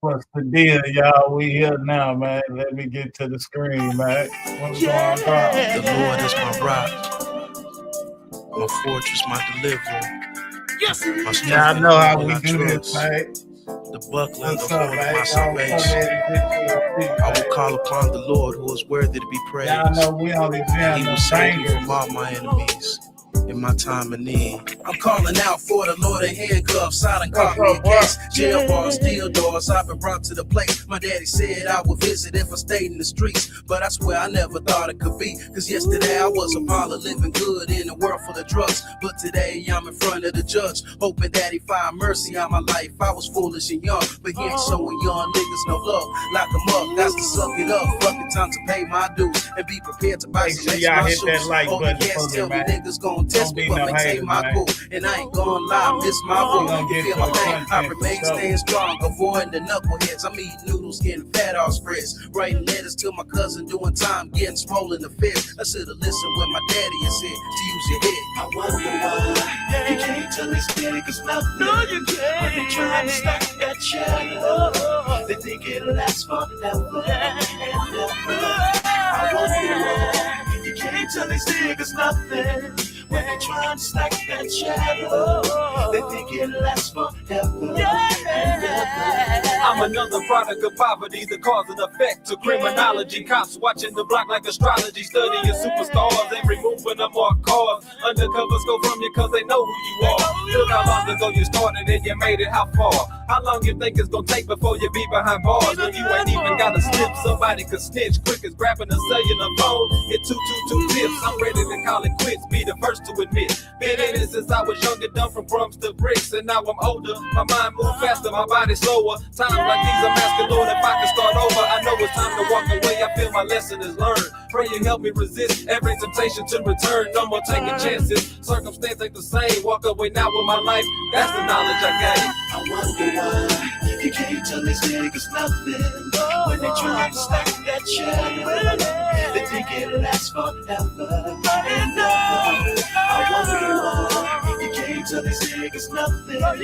What's the deal, y'all? We here now, man. Let me get to the screen, man. What's going on? The Lord is my rock, my fortress, my deliverer. My strength, Yeah, I know how we do this, man. The buckler and the What's up, horn of man? my salvation. I will call upon the Lord who is worthy to be praised. Yeah, I know we only And he jam will the save me bangers. from all my enemies in my time of need. I'm calling out for the Lord of handcuffs, silent copy and case, jail bars, steel doors. I've been brought to the place. My daddy said I would visit if I stayed in the streets, but I swear I never thought it could be. Cause yesterday I was a parlor living good in a world full of drugs, but today I'm in front of the judge, hoping that he find mercy on my life. I was foolish and young, but he ain't showing young niggas no love. Lock them up, got to suck it up. Fuck it, time to pay my dues and be prepared to buy Make some sure extra y'all hit shoes. that like Only button gas for me, tell me man. niggas gon' test me, be but no maintain haters, my man. cool. And I ain't gonna lie, miss my We boo. gonna You get feel my some pain? I content remain for sure. staying strong, avoiding the knuckleheads. I'm eating noodles, getting fat off spreads. Writing letters to my cousin, doing time, getting swollen the fist. I should've listened when my daddy had said to use your head. I wonder why you can't tell these niggas nothing. No, you can't. When they trying to stack that shadow, they think it'll last forever and ever. I wonder why you can't tell these niggas nothing. When they trying to stack that shadow, they think it'll last forever and ever. I'm another product of poverty, the cause and effect to criminology. Cops watching the block like astrology, studying superstars and removing them off cars. Undercovers go from you cause they know who you are. Look how long ago you started and you made it how far. How long you think it's gonna take before you be behind bars? When you ain't even got a slip, somebody could snitch quick as grabbing a cellular phone. Hit 222 tips, I'm ready to call it quits, be the first to admit. Been in it since I was younger, done from crumbs to bricks, and now I'm older. My mind moves faster, my body slower. Times like these I'm asking Lord if I can start over. I know it's time to walk away, I feel my lesson is learned. Pray you help me resist every temptation to return. No more taking chances, circumstance ain't the same. Walk away now with my life, that's the knowledge I gained. I wonder why you can't tell these niggas nothing. When they try to stack that shadow, they think it'll last forever and ever. I wonder why you can't tell these niggas nothing. When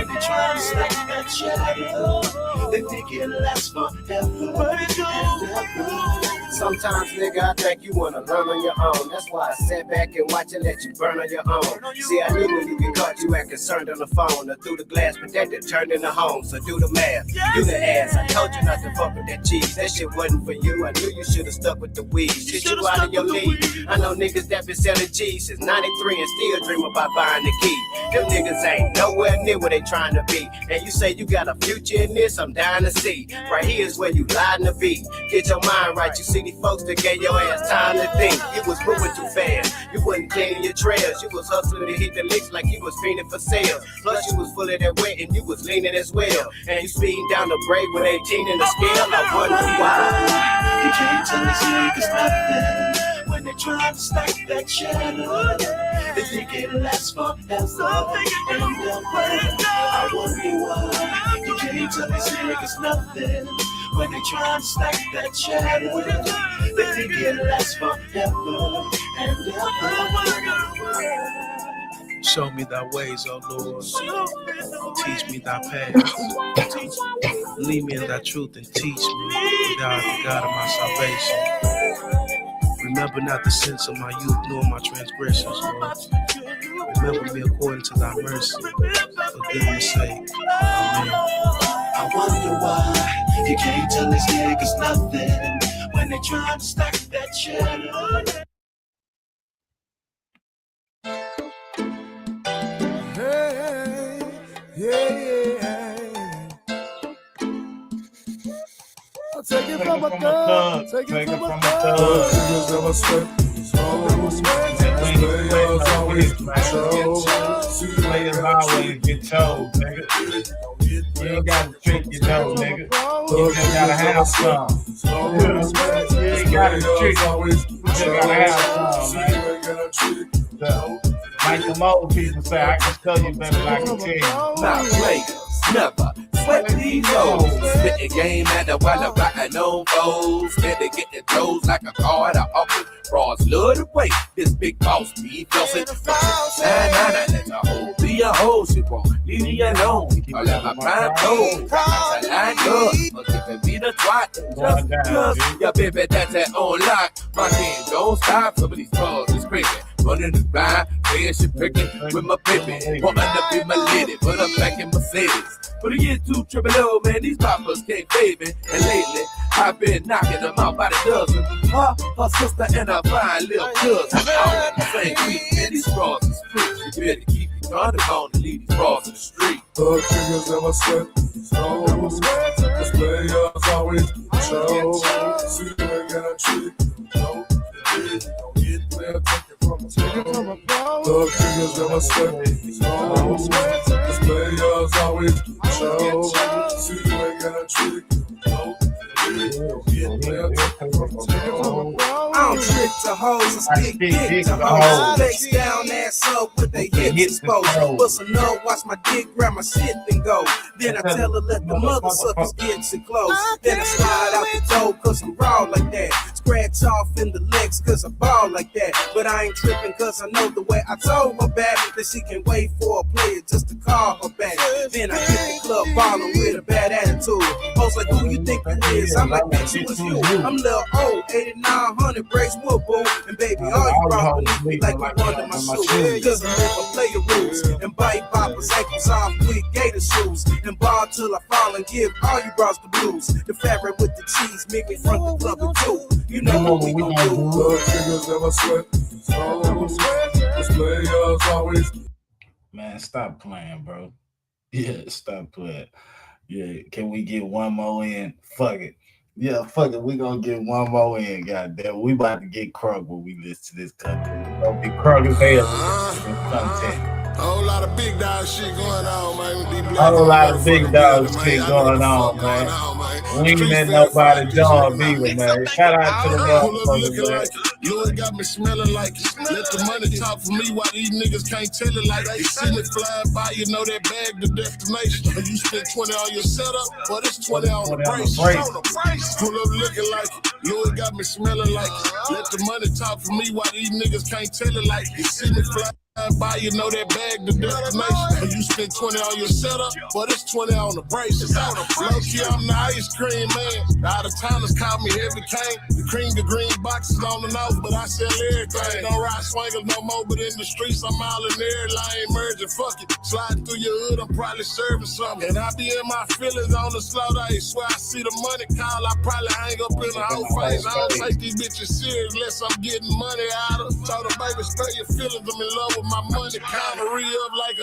they try to stack that shadow, they think it'll last forever and ever. Sometimes, nigga, I think you wanna learn on your own. That's why I sat back and watch and let you burn on your own. See, I knew when you get caught, you act concerned on the phone or through the glass, but that did turned into home. So do the math, do the ass. I told you not to fuck with that cheese. That shit wasn't for you. I knew you should've stuck with the weed. Shit you out of your league. I know niggas that been selling cheese since '93 and still dream about buying the key. Them niggas ain't nowhere near where they trying to be. And you say you got a future in this, I'm dying to see. Right here is where you lying to be. Get your mind right, you see these folks that gave your ass time to think. You was moving too fast, you wasn't cleaning your trails. You was hustling to hit the licks like you was fiending for sales. Plus you was full of that weight and you was leaning as well. And you speeding down the brake with 18 in the scale. I wonder why you can't tell these niggas nothing. When they try to stack that shadow, they think it'll last forever and ever. I wonder why you can't tell these niggas nothing. When they try to stack that shadow, they think it'll last forever and ever. Show me thy ways, O Lord. Teach me thy paths. Lead me in thy truth and teach me. Thou art the God of my salvation. Remember not the sins of my youth, nor my transgressions, Lord. Remember me according to thy mercy. For goodness sake. Amen. I wonder why you can't tell these niggas nothing. When they try to stack that shadow. I'll take it from a thug. Take it from a thug. Niggas never sweat these hoes. Players always control. Players always get told, nigga. You ain't gotta trick your dough, nigga. You just gotta have some. You ain't gotta trick. You just gotta have some, man. Like the old people say, I can tell you better than I can tell you. Not players, never sweat these hoes. Spitting game at the while I'm riding on foes. Steady getting toes like a car at an auction. Frauds love the way this big boss be flossing. Nah, let the hoe be a hoe. She won't leave me alone. I let my prime go. I like her, but give me the twat. Just because, yeah, baby, that's that on lock. My hand don't stop. Some of these calls is crazy. Running the ride, saying she picking with my baby. Woman up in my lady, put her back in Mercedes. But a year two triple O, man, these poppers can't fade me. And lately, I've been knocking them out by the dozen. Her sister and her fine little cousin. All in the same week, man, these frauds is free. You better keep your condom on to leave these frauds in the street. Thug niggas never sweat, so cause players always show. See you ain't got a trick, don't get player take it from a pro. Thug niggas never sweat, so cause players always show. See you ain't got a trick, don't get player take it from a pro. I don't trick to hoes, I stick dick to hoes. Face down, ass up with the hips exposed. Bust a nut, watch my dick, grab my shit, then go. Then I tell her, let the mother suckers get too close. Then I slide out the door, cause I'm raw like that. Scratch off in the legs, cause I ball like that. But I ain't tripping, cause I know the way I told her back that she can wait for a player just to call her back. Then I hit the club ballin' with a bad attitude. Hoes like, who you think you is? I'm like, bitch, who is you? I'm Lil O, 8900 brace wood, boo. And baby, all you brought beneath me like you under my shoes. Cause I live a player rules. And bite poppers, ankles off with gator shoes. And ball till I fall and give all you bros the blues. The fabric with the cheese, make me front the club in two. You know what we gon' do. Thug niggas never sweat, so cause players always. Man, stop playing, bro. Yeah, stop playing. Yeah, can we get one more in? Fuck it. Yeah, fuck it. We gonna get one more in, goddamn. We about to get crunk when we listen to this content. We gonna be crunk as hell with this content. A whole lot of big dog shit going on, man. A whole lot of big dog shit going on, man. We ain't let nobody dog either, man. Shout out to the motherfuckers, man. Lord got me smelling like it. Let the money talk for me while these niggas can't tell it like they see me flying by, you know that bag the destination. You spent 20 on your setup, but it's 20 on the price. Pull up looking like it. Lord got me smelling like it. Let the money talk for me while these niggas can't tell it like they see me flying by, you know that bag the destination. You spent 20 on your setup, but it's 20 on the braces. Low key, I'm the ice cream man. Out of towners call me heavy cane. The green boxes on the nose, but I sell everything. Don't ride swingers no more, but in the streets I'm all in there. Lane merging, fuck it. Sliding through your hood, I'm probably serving something. And I be in my feelings on the slow day. Swear I see the money call, I probably hang up in the whole face. I don't take these bitches serious unless I'm getting money out of. Told her, baby, spare your feelings, I'm in love with my money. Counter re-up like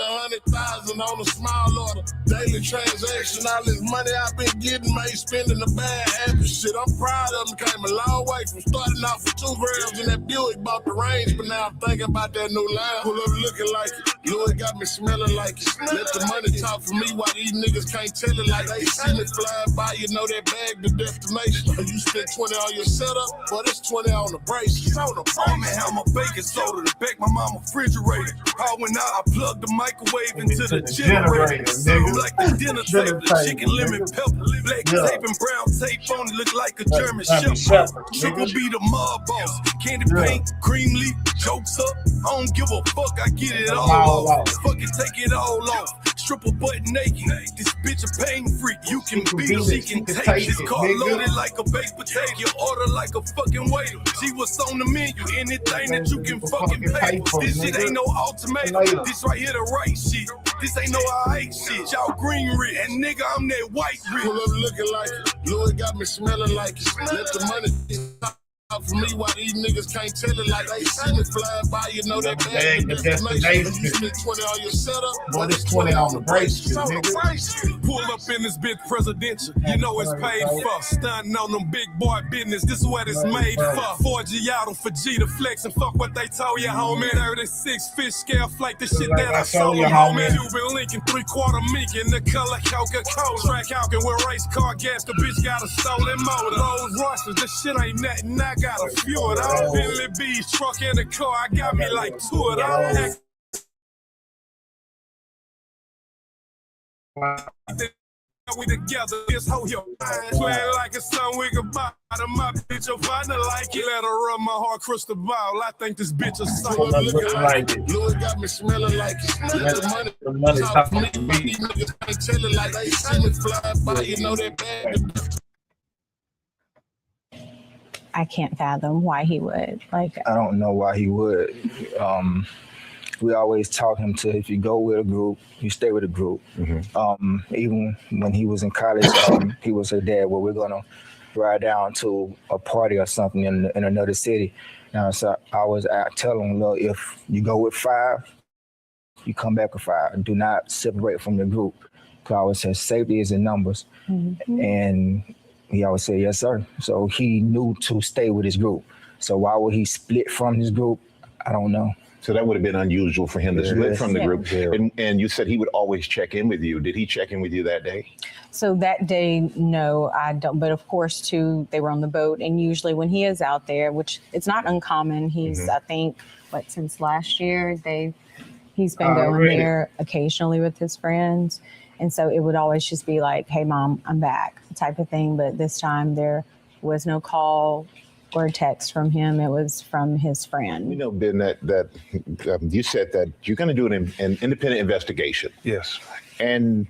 100,000 on a small order. Daily transaction, all this money I've been getting, made spending the bad habit shit. I'm proud of them, came a long way from starting off with 2 grams in that Buick, bought the range, but now I'm thinking about that new line. Pull up looking like it, Lord got me smelling like it. Let the money talk for me while these niggas can't tell it like they see me flying by, you know that bag the destination. You spent 20 on your setup, but it's 20 on the braces. On the Mama had my baking soda to bake my mama refrigerator. I went out, I plugged the microwave into the generator. Something like the dinner table, chicken, lemon, pepper, black tape and brown tape on it, look like a German shepherd. Sugar be the mob boss, candy paint, cream leaf, jokes up. I don't give a fuck, I get it all off. Fucking take it all off. Stripper butt naked. This bitch a pain freak. You can beat her, she can take this car loaded like a baked potato. You order like a fucking waiter. She was on the menu, anything that you can fucking pay for. This shit ain't no ultimatum. This right here the right shit. This ain't no I hate shit. Y'all green rich. And nigga, I'm that white rich. Pull up looking like it. Lord got me smelling like it. Let the money talk for me while these niggas can't tell it like they see me flying by, you know that bag the destination. You spent 20 on your setup, but it's 20 on the braces. Pull up in this bitch presidential. You know it's paid for. Stunting on them big boy business. This is what it's made for. 4G out for G to flex and fuck what they told you, homie. 36 fish scale flight, the shit that I sold you, homie. Cuban Lincoln, 3/4 mink in the color Coca-Cola. Track Hawkin with race car gas. The bitch got a stolen motor. Rolls Royces, this shit ain't nothing. I got a few of them. Bentley B's, truck in the car. I got me like 2 of them. we together, this whole your mind playing like it's something we can buy. My bitch, you'll find her like it. Let her run my heart crystal ball. I think this bitch is so looking like it. Louis got me smelling like it. Let The money talk talk to me, to but me. these niggas ain't tell it like they see me fly by. You know that bad. I can't fathom why he would. Like, I don't know why he would. We always taught him to, if you go with a group, you stay with a group. Even when he was in college, he would say, Dad, well, we're going to ride down to a party or something in another city. Now, so I tell him, look, if you go with 5, you come back with 5. Do not separate from the group. Because I always say safety is in numbers. And he always said, yes, sir. So he knew to stay with his group. So why would he split from his group? I don't know. So that would have been unusual for him to split from the group. Yeah. And you said he would always check in with you. Did he check in with you that day? so that day, no, I don't. But of course, too, they were on the boat. And usually when he is out there, which it's not uncommon, he's, I think, since last year, he's been going there occasionally with his friends. And so it would always just be like, hey, Mom, I'm back type of thing. But this time there was no call or a text from him. It was from his friend. You know, Ben, that you said that you're going to do an independent investigation. Yes. And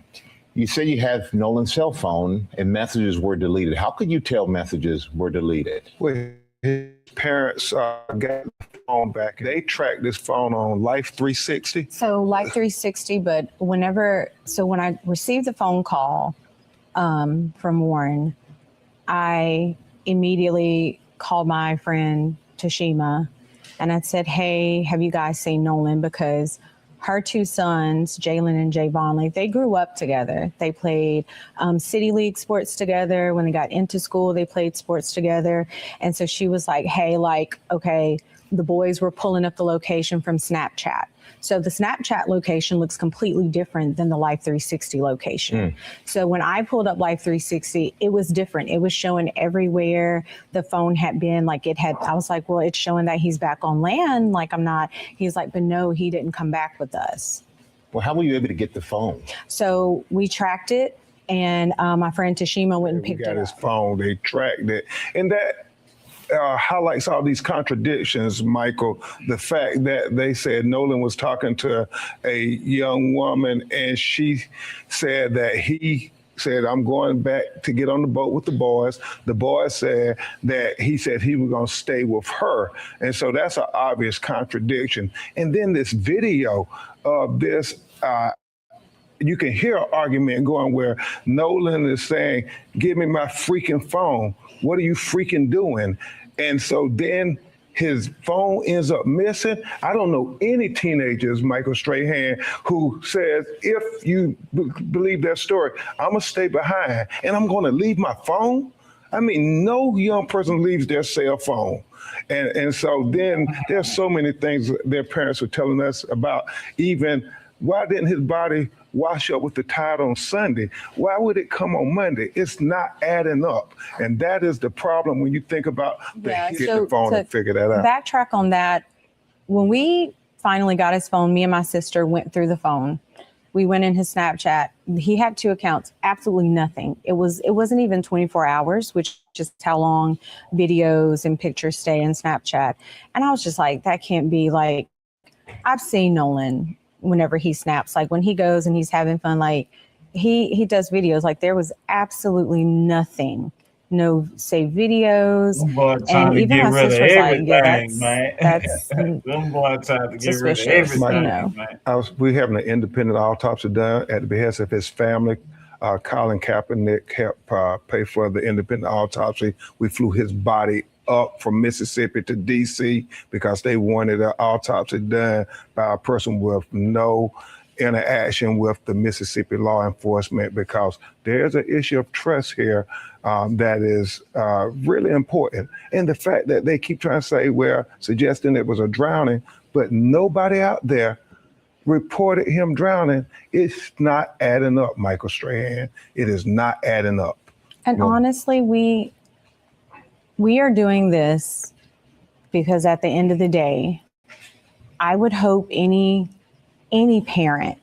you say you have Nolan's cell phone and messages were deleted. How could you tell messages were deleted? Well, his parents got the phone back. They tracked this phone on Life 360. So Life 360, but when I received the phone call from Warren, I immediately called my friend Tashima and I said, hey, have you guys seen Nolan? Because her 2 sons, Jalen and Javon, like they grew up together. They played City League sports together. When they got into school, they played sports together. And so she was like, hey, like, okay, the boys were pulling up the location from Snapchat. So the Snapchat location looks completely different than the Life 360 location. So when I pulled up Life 360, it was different. It was showing everywhere the phone had been. I was like, well, it's showing that he's back on land. Like I'm not. He's like, but no, he didn't come back with us. Well, how were you able to get the phone? So we tracked it, and my friend Tashima went and picked it up. Got his phone. They tracked it, and that highlights all these contradictions, Michael. The fact that they said Nolan was talking to a young woman and she said that he said, I'm going back to get on the boat with the boys. The boys said that he said he was going to stay with her. And so that's an obvious contradiction. And then this video of this, you can hear an argument going where Nolan is saying, give me my freaking phone. What are you freaking doing? And so then his phone ends up missing. I don't know any teenagers, Michael Strahan, who says, if you believe that story, I'm gonna stay behind and I'm gonna leave my phone. I mean, no young person leaves their cell phone. And so then there's so many things their parents were telling us about. Even why didn't his body wash up with the tide on Sunday? Why would it come on Monday? It's not adding up. And that is the problem when you think about get the phone and figure that out. Backtrack on that. When we finally got his phone, me and my sister went through the phone. We went in his Snapchat. He had 2 accounts, absolutely nothing. It wasn't even 24 hours, which is how long videos and pictures stay in Snapchat. And I was just like, that can't be. Like, I've seen Nolan whenever he snaps, like when he goes and he's having fun, like he does videos. Like there was absolutely nothing, no saved videos. And even my sister was like, yeah, that's Them boy trying to get rid of everything, man. We having an independent autopsy done at the behest of his family. Colin Kaepernick helped pay for the independent autopsy. We flew his body up from Mississippi to DC because they wanted an autopsy done by a person with no interaction with the Mississippi law enforcement, because there's an issue of trust here that is really important. And the fact that they keep trying to say, well, suggesting it was a drowning, but nobody out there reported him drowning, it's not adding up, Michael Strahan. It is not adding up. And honestly, we are doing this because at the end of the day, I would hope any parent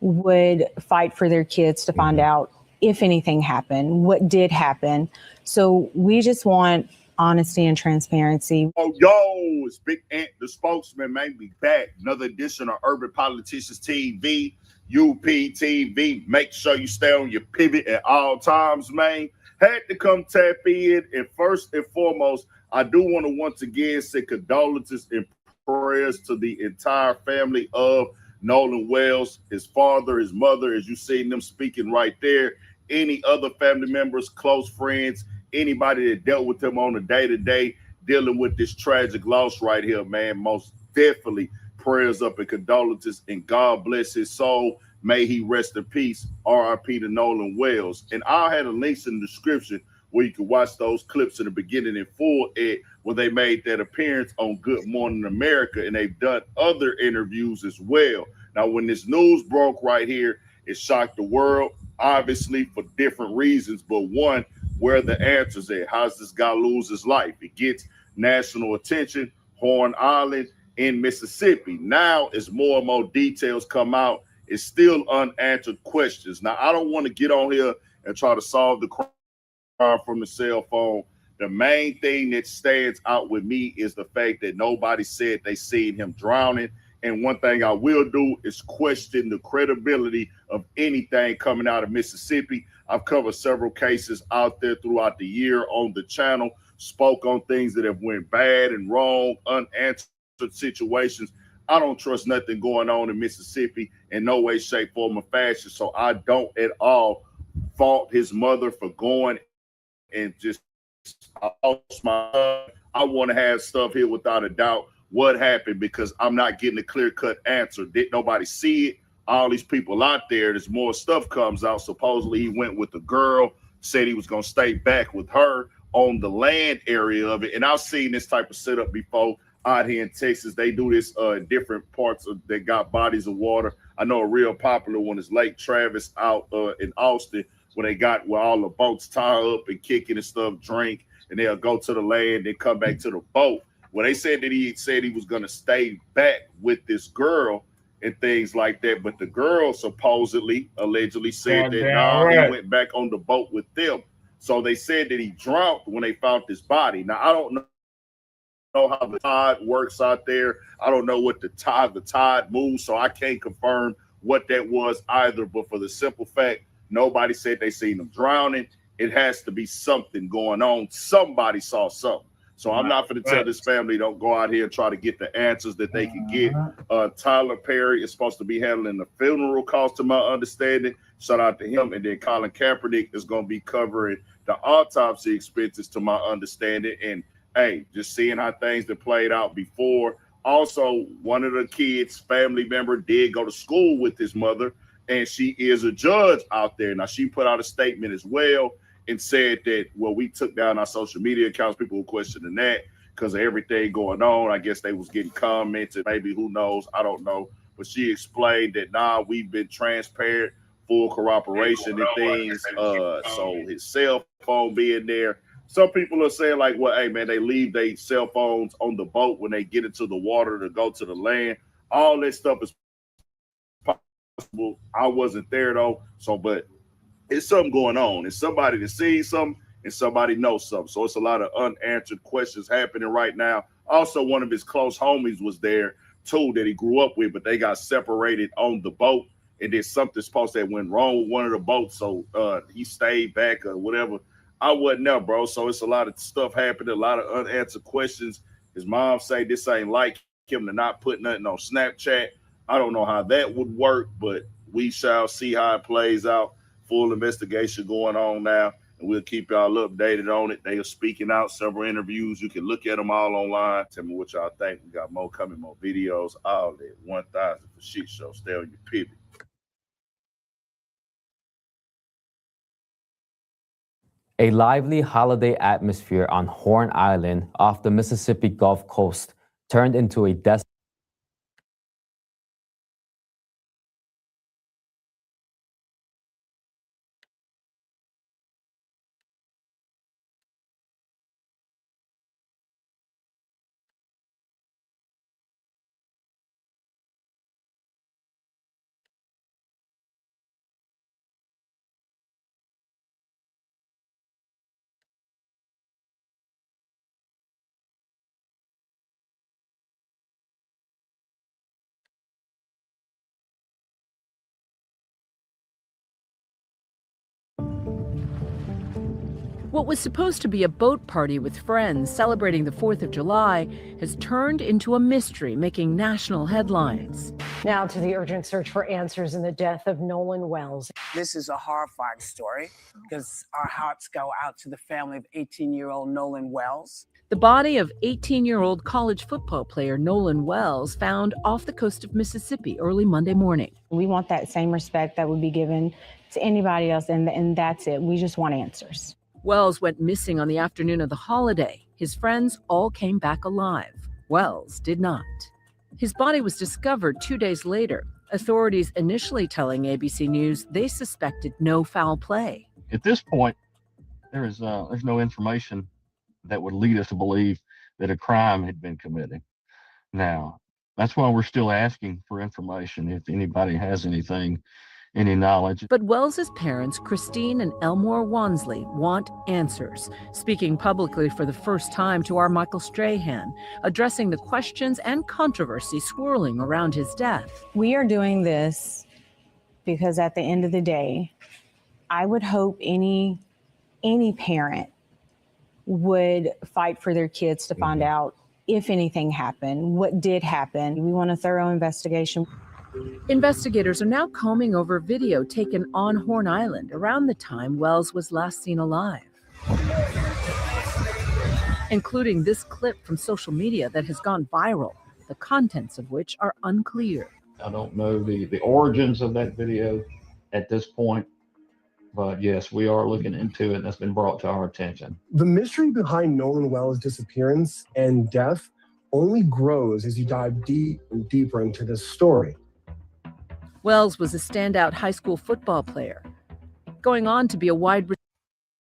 would fight for their kids to find out if anything happened, what did happen. So we just want honesty and transparency. Oh, yo, it's Big Ant, the spokesman, man. We back. Another edition of Urban Politicians TV, UPTV. Make sure you stay on your pivot at all times, man. Had to come tap in. And first and foremost, I do want to once again say condolences and prayers to the entire family of Nolan Wells, his father, his mother, as you seen them speaking right there, any other family members, close friends, anybody that dealt with him on a day-to-day dealing with this tragic loss right here, man. Most definitely prayers up and condolences, and God bless his soul. May he rest in peace. R.I.P. to Nolan Wells. And I'll have the links in the description where you can watch those clips in the beginning in full, Ed, when they made that appearance on Good Morning America, and they've done other interviews as well. Now, when this news broke right here, it shocked the world, obviously for different reasons, but one, where the answers at. How's this guy lose his life? It gets national attention. Horn Island in Mississippi. Now, as more and more details come out, it's still unanswered questions. Now, I don't want to get on here and try to solve the crime from the cell phone. The main thing that stands out with me is the fact that nobody said they seen him drowning. And one thing I will do is question the credibility of anything coming out of Mississippi. I've covered several cases out there throughout the year on the channel, spoke on things that have went bad and wrong, unanswered situations. I don't trust nothing going on in Mississippi in no way, shape, form, or fashion. So I don't at all fault his mother for going and just I want to have stuff here without a doubt. What happened? Because I'm not getting a clear-cut answer. Did nobody see it? All these people out there, there's more stuff comes out. Supposedly he went with the girl, said he was going to stay back with her on the land area of it. And I've seen this type of setup before out here in Texas. They do this in different parts of that got bodies of water. I know a real popular one is Lake Travis out in Austin, where they got where all the boats tie up and kicking and stuff, drink, and they'll go to the land and come back to the boat. Well, they said that he said he was going to stay back with this girl and things like that. But the girl supposedly, allegedly said that he went back on the boat with them. So they said that he drowned when they found his body. Now, I don't know how the tide works out there. I don't know what the tide moves, so I can't confirm what that was either. But for the simple fact, nobody said they seen him drowning. It has to be something going on. Somebody saw something. So I'm not going to tell this family don't go out here and try to get the answers that they can get. Tyler Perry is supposed to be handling the funeral cost, to my understanding. Shout out to him. And then Colin Kaepernick is going to be covering the autopsy expenses, to my understanding. And, hey, just seeing how things have played out before. Also, one of the kids' family member did go to school with his mother, and she is a judge out there. Now, she put out a statement as well and said that, well, we took down our social media accounts. People were questioning that because of everything going on. I guess they was getting commented, maybe, who knows? I don't know. But she explained that, nah, we've been transparent, full corroboration and things. So his cell phone being there. Some people are saying like, well, hey, man, they leave their cell phones on the boat when they get into the water to go to the land. All that stuff is possible. I wasn't there, though. So, but it's something going on. It's somebody that sees something and somebody knows something. So it's a lot of unanswered questions happening right now. Also, one of his close homies was there too that he grew up with, but they got separated on the boat. And then something supposed to have went wrong with one of the boats. So he stayed back or whatever. I wasn't there, bro. So it's a lot of stuff happening, a lot of unanswered questions. His mom say this ain't like him to not put nothing on Snapchat. I don't know how that would work, but we shall see how it plays out. Full investigation going on now, and we'll keep y'all updated on it. They are speaking out, several interviews. You can look at them all online. Tell me what y'all think. We got more coming, more videos, all that. 1,000 for Shit Show. Stay on your pivot. A lively holiday atmosphere on Horn Island off the Mississippi Gulf Coast turned into a destination What was supposed to be a boat party with friends celebrating the 4th of July has turned into a mystery making national headlines. Now to the urgent search for answers in the death of Nolan Wells. This is a horrifying story because our hearts go out to the family of 18-year-old Nolan Wells. The body of 18-year-old college football player Nolan Wells found off the coast of Mississippi early Monday morning. We want that same respect that would be given to anybody else, and that's it. We just want answers. Wells went missing on the afternoon of the holiday. His friends all came back alive. Wells did not. His body was discovered 2 days later. Authorities initially telling ABC News they suspected no foul play. At this point, there's no information that would lead us to believe that a crime had been committed. Now, that's why we're still asking for information if anybody has anything, any knowledge. But Wells's parents, Christine and Elmore Wansley, want answers, speaking publicly for the first time to our Michael Strahan, addressing the questions and controversy swirling around his death. We are doing this because at the end of the day, I would hope any parent would fight for their kids to find out if anything happened, what did happen. We want a thorough investigation. Investigators are now combing over video taken on Horn Island around the time Wells was last seen alive, including this clip from social media that has gone viral, the contents of which are unclear. I don't know the origins of that video at this point, but yes, we are looking into it. That's been brought to our attention. The mystery behind Nolan Wells' disappearance and death only grows as you dive deep and deeper into this story. Wells was a standout high school football player, going on to be a wide receiver.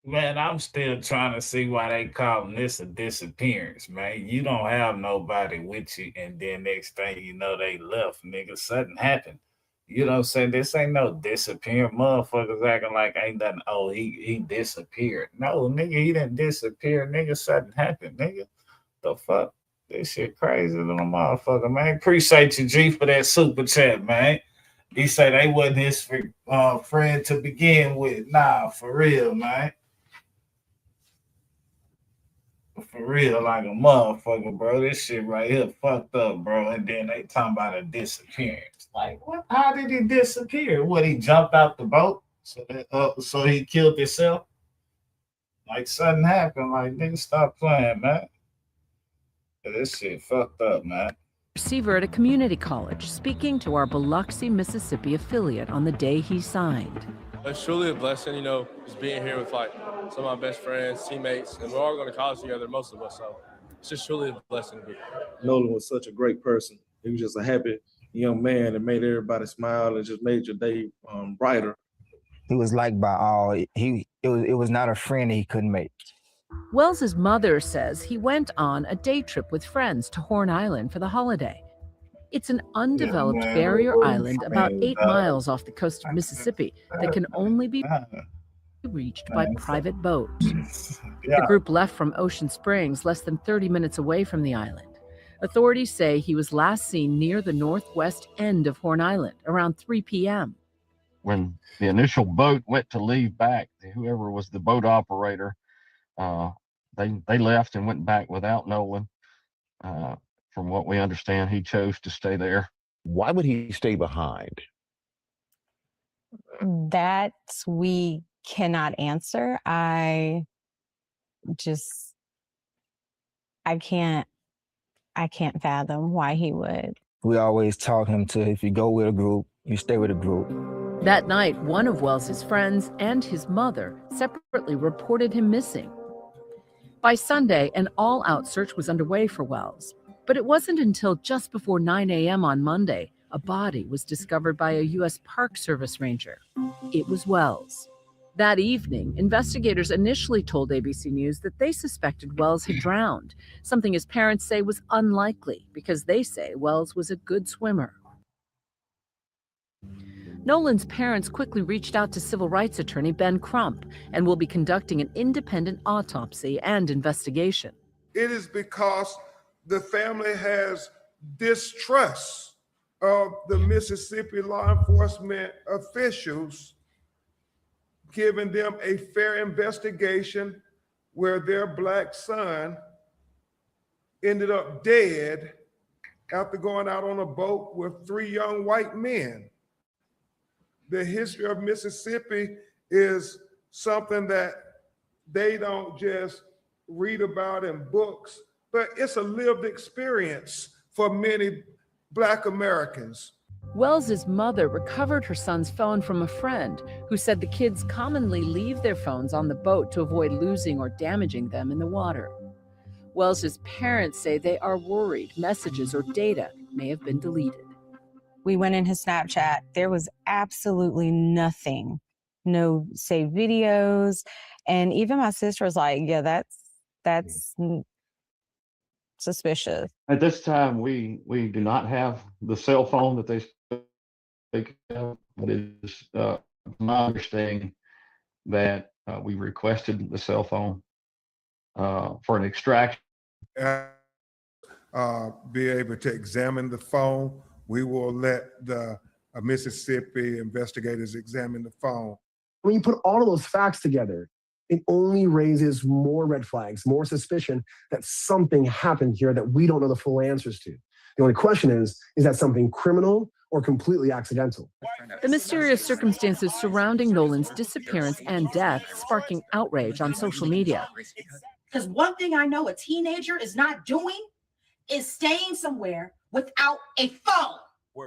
Man, I'm still trying to see why they calling this a disappearance, man. You don't have nobody with you, and then next thing you know, they left, nigga. Something happened. You know what I'm saying? This ain't no disappearing. Motherfuckers acting like ain't nothing. Oh, he disappeared. No, nigga, he didn't disappear. Nigga, something happened, nigga. The fuck? This shit crazy little motherfucker, man. Appreciate you, G, for that super chat, man. He said they wasn't his friend to begin with. Nah, for real, man. For real, like a motherfucker, bro. This shit right here fucked up, bro. And then they talking about a disappearance. Like, what? How did he disappear? What, he jumped out the boat? So he killed himself? Like, something happened. Like, nigga, stop playing, man. This shit fucked up, man. Receiver at a community college, speaking to our Biloxi, Mississippi affiliate on the day he signed. It's truly a blessing, you know, just being here with like some of my best friends, teammates, and we're all going to college together, most of us. So it's just truly a blessing to be here. Nolan was such a great person. He was just a happy young man that made everybody smile and just made your day brighter. He was liked by all. It was not a friend that he couldn't make. Wells's mother says he went on a day trip with friends to Horn Island for the holiday. It's an undeveloped barrier island about 8 miles off the coast of Mississippi that can only be reached by private boat. The group left from Ocean Springs less than 30 minutes away from the island. Authorities say he was last seen near the northwest end of Horn Island around 3 p.m. When the initial boat went to leave back, whoever was the boat operator, they left and went back without Nolan. From what we understand, he chose to stay there. Why would he stay behind? That we cannot answer. I can't fathom why he would. We always taught him to, if you go with a group, you stay with a group. That night, one of Wells's friends and his mother separately reported him missing. By Sunday, an all-out search was underway for Wells. But it wasn't until just before 9 a.m. on Monday, a body was discovered by a U.S. Park Service ranger. It was Wells. That evening, investigators initially told ABC News that they suspected Wells had drowned, something his parents say was unlikely because they say Wells was a good swimmer. Nolan's parents quickly reached out to civil rights attorney Ben Crump and will be conducting an independent autopsy and investigation. It is because the family has distrust of the Mississippi law enforcement officials giving them a fair investigation where their black son ended up dead after going out on a boat with 3 young white men. The history of Mississippi is something that they don't just read about in books, but it's a lived experience for many Black Americans. Wells's mother recovered her son's phone from a friend who said the kids commonly leave their phones on the boat to avoid losing or damaging them in the water. Wells's parents say they are worried messages or data may have been deleted. We went in his Snapchat. There was absolutely nothing. No saved videos. And even my sister was like, yeah, that's suspicious. At this time, we do not have the cell phone that they speak of, but it is my understanding that we requested the cell phone for an extraction. Be able to examine the phone. We will let the Mississippi investigators examine the phone. When you put all of those facts together, it only raises more red flags, more suspicion that something happened here that we don't know the full answers to. The only question is that something criminal or completely accidental? The mysterious circumstances surrounding Nolan's disappearance and death sparking outrage on social media. Because one thing I know a teenager is not doing is staying somewhere without a phone.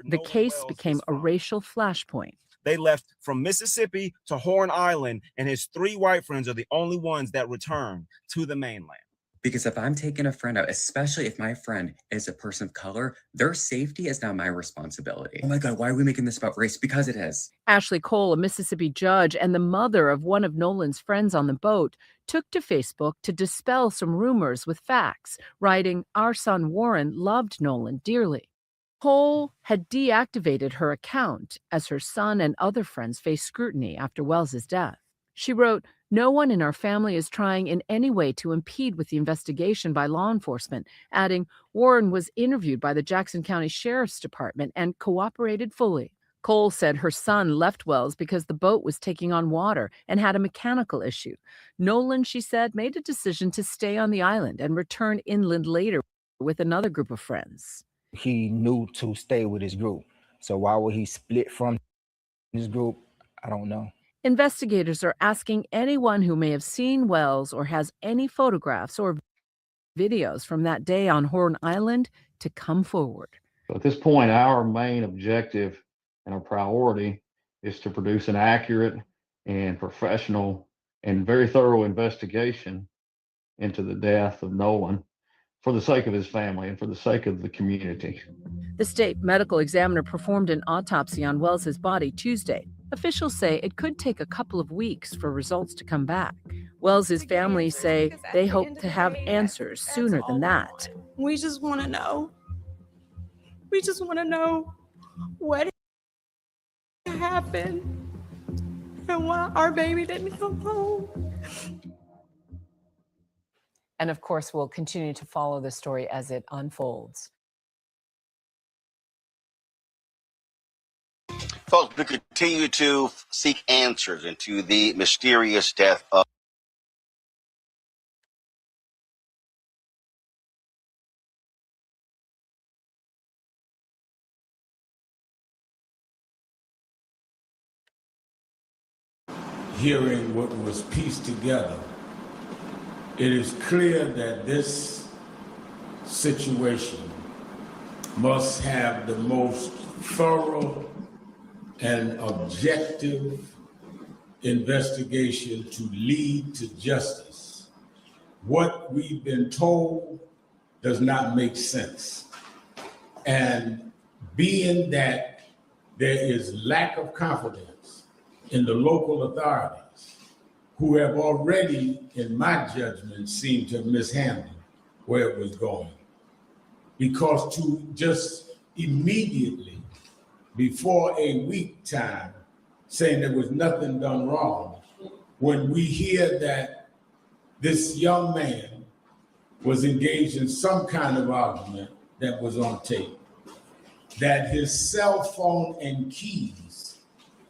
The case became a racial flashpoint. They left from Mississippi to Horn Island, and his 3 white friends are the only ones that returned to the mainland. Because if I'm taking a friend out, especially if my friend is a person of color, their safety is now my responsibility. Oh my God, why are we making this about race? Because it is. Ashley Cole, a Mississippi judge and the mother of one of Nolan's friends on the boat, took to Facebook to dispel some rumors with facts, writing, "Our son Warren loved Nolan dearly." Cole had deactivated her account as her son and other friends faced scrutiny after Wells's death. She wrote, "No one in our family is trying in any way to impede with the investigation by law enforcement," adding, "Warren was interviewed by the Jackson County Sheriff's Department and cooperated fully." Cole said her son left Wells because the boat was taking on water and had a mechanical issue. Nolan, she said, made a decision to stay on the island and return inland later with another group of friends. He knew to stay with his group. So why would he split from his group? I don't know. Investigators are asking anyone who may have seen Wells or has any photographs or videos from that day on Horn Island to come forward. So at this point, our main objective and our priority is to produce an accurate and professional and very thorough investigation into the death of Nolan for the sake of his family and for the sake of the community. The state medical examiner performed an autopsy on Wells's body Tuesday. Officials say it could take a couple of weeks for results to come back. Wells's family say they hope to have answers sooner than that. We just want to know. We just want to know what happened and why our baby didn't come home. And of course, we'll continue to follow the story as it unfolds. Folks, we continue to seek answers into the mysterious death of hearing what was pieced together. It is clear that this situation must have the most thorough and objective investigation to lead to justice. What we've been told does not make sense. And being that there is lack of confidence in the local authorities, who have already, in my judgment, seemed to mishandle where it was going. Because to just immediately, before a week time, saying there was nothing done wrong, when we hear that this young man was engaged in some kind of argument that was on tape, that his cell phone and keys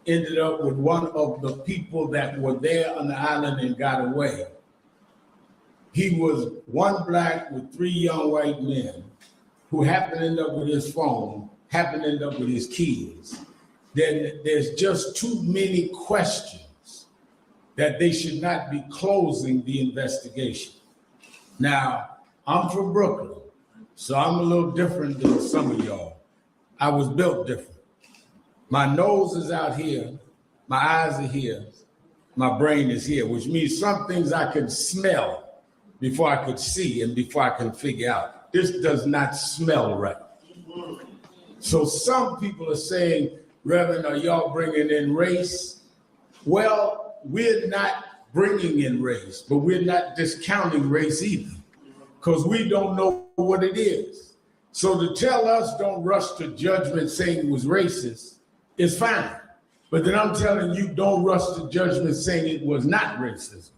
ended up with one of the people that were there on the island and got away. he was one black with 3 young white men who happened to end up with his phone, happened to end up with his kids, then there's just too many questions that they should not be closing the investigation. Now, I'm from Brooklyn, so I'm a little different than some of y'all. I was built different. My nose is out here, my eyes are here, my brain is here, which means some things I could smell before I could see and before I can figure out. This does not smell right. So some people are saying, Reverend, are y'all bringing in race? Well, we're not bringing in race, but we're not discounting race either, because we don't know what it is. So to tell us don't rush to judgment saying it was racist is fine. But then I'm telling you, don't rush to judgment saying it was not racism,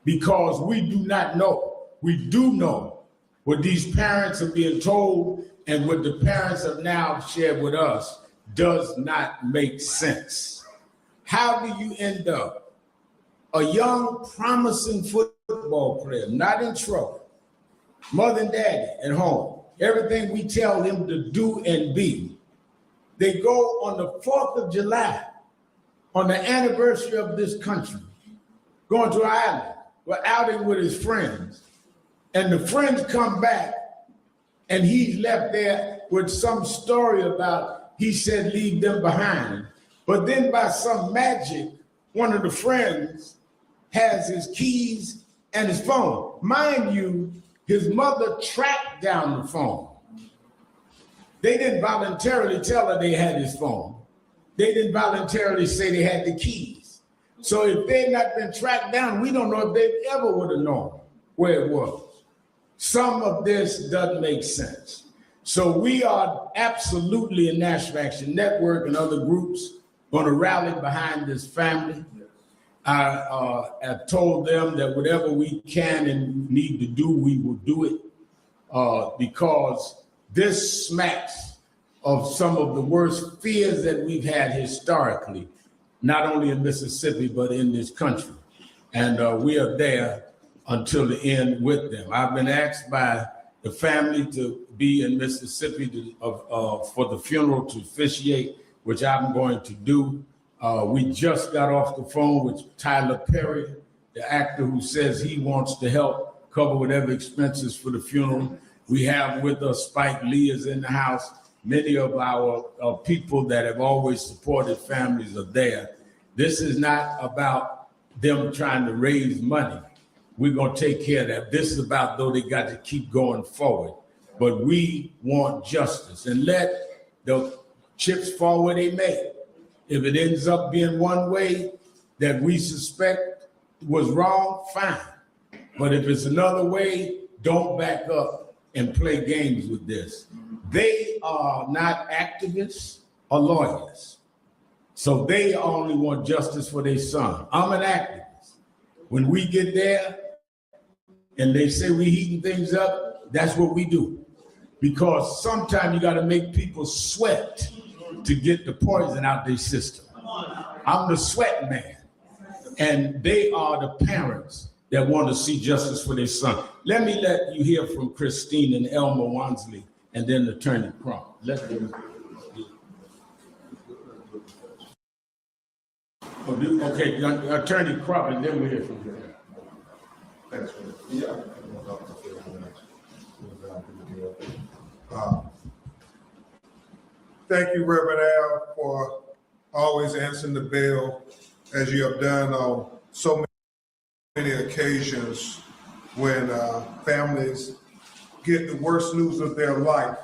because we do not know. We do know what these parents are being told and what the parents have now shared with us does not make sense. How do you end up a young, promising football player, not in trouble, mother and daddy at home, everything we tell them to do and be, they go on the 4th of July, on the anniversary of this country, going to an island, we're outing with his friends, and the friends come back, and he's left there with some story about, he said, leave them behind. But then by some magic, one of the friends has his keys and his phone. Mind you, his mother tracked down the phone. They didn't voluntarily tell her they had his phone. They didn't voluntarily say they had the keys. So if they'd not been tracked down, we don't know if they ever would have known where it was. Some of this doesn't make sense. So we are absolutely in National Action Network and other groups going to rally behind this family. I have told them that whatever we can and need to do, we will do it, because this smacks of some of the worst fears that we've had historically, not only in Mississippi, but in this country. And we are there until the end with them. I've been asked by the family to be in Mississippi for the funeral to officiate, which I'm going to do. We just got off the phone with Tyler Perry, the actor who says he wants to help cover whatever expenses for the funeral. We have with us Spike Lee is in the house. Many of our people that have always supported families are there. This is not about them trying to raise money. We're going to take care of that. This is about, though, they got to keep going forward. But we want justice, and let the chips fall where they may. If it ends up being one way that we suspect was wrong, fine. But if it's another way, don't back up and play games with this. They are not activists or lawyers. So they only want justice for their son. I'm an activist. When we get there and they say we heating things up, that's what we do. Because sometimes you got to make people sweat to get the poison out their system. I'm the sweat man. And they are the parents that want to see justice for their son. Let me let you hear from Christine and Elmer Wansley and then Attorney Crump. Let them. Okay, Attorney Crump, and then we'll hear from you. Thanks. Thank you, Reverend Al, for always answering the bell as you have done on so many occasions when families get the worst news of their life.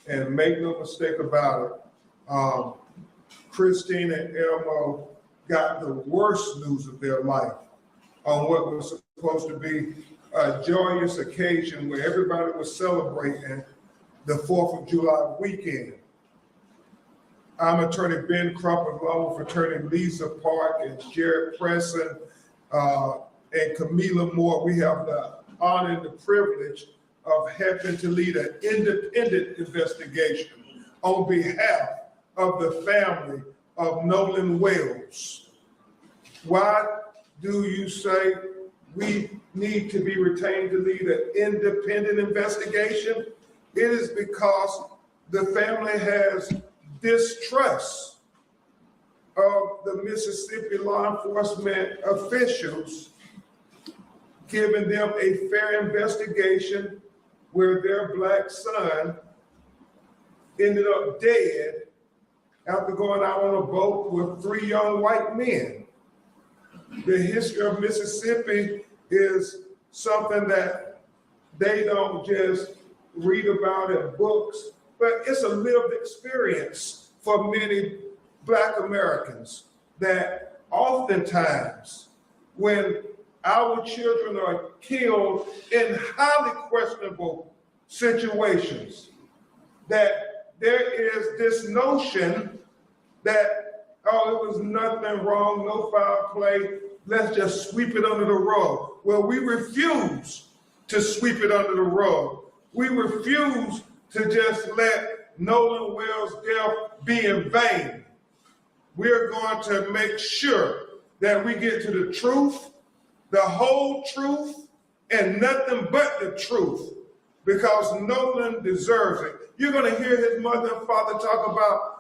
And make no mistake about it, Christine and Elmo got the worst news of their life on what was supposed to be a joyous occasion where everybody was celebrating the 4th of July weekend. I'm Attorney Ben Crump, along with Attorney Lisa Park and Jared Presson and Camila Moore. We have the honor and the privilege of helping to lead an independent investigation on behalf of the family of Nolan Wells. Why do you say we need to be retained to lead an independent investigation, it is because the family has distrust of the Mississippi law enforcement officials giving them a fair investigation where their Black son ended up dead after going out on a boat with 3 young white men. The history of Mississippi is something that they don't just read about in books, but it's a lived experience for many Black Americans, that oftentimes when our children are killed in highly questionable situations, that there is this notion that, oh, it was nothing wrong, no foul play, let's just sweep it under the rug. Well, we refuse to sweep it under the rug. We refuse to just let Nolan Wells' death be in vain. We're going to make sure that we get to the truth, the whole truth, and nothing but the truth, because Nolan deserves it. You're going to hear his mother and father talk about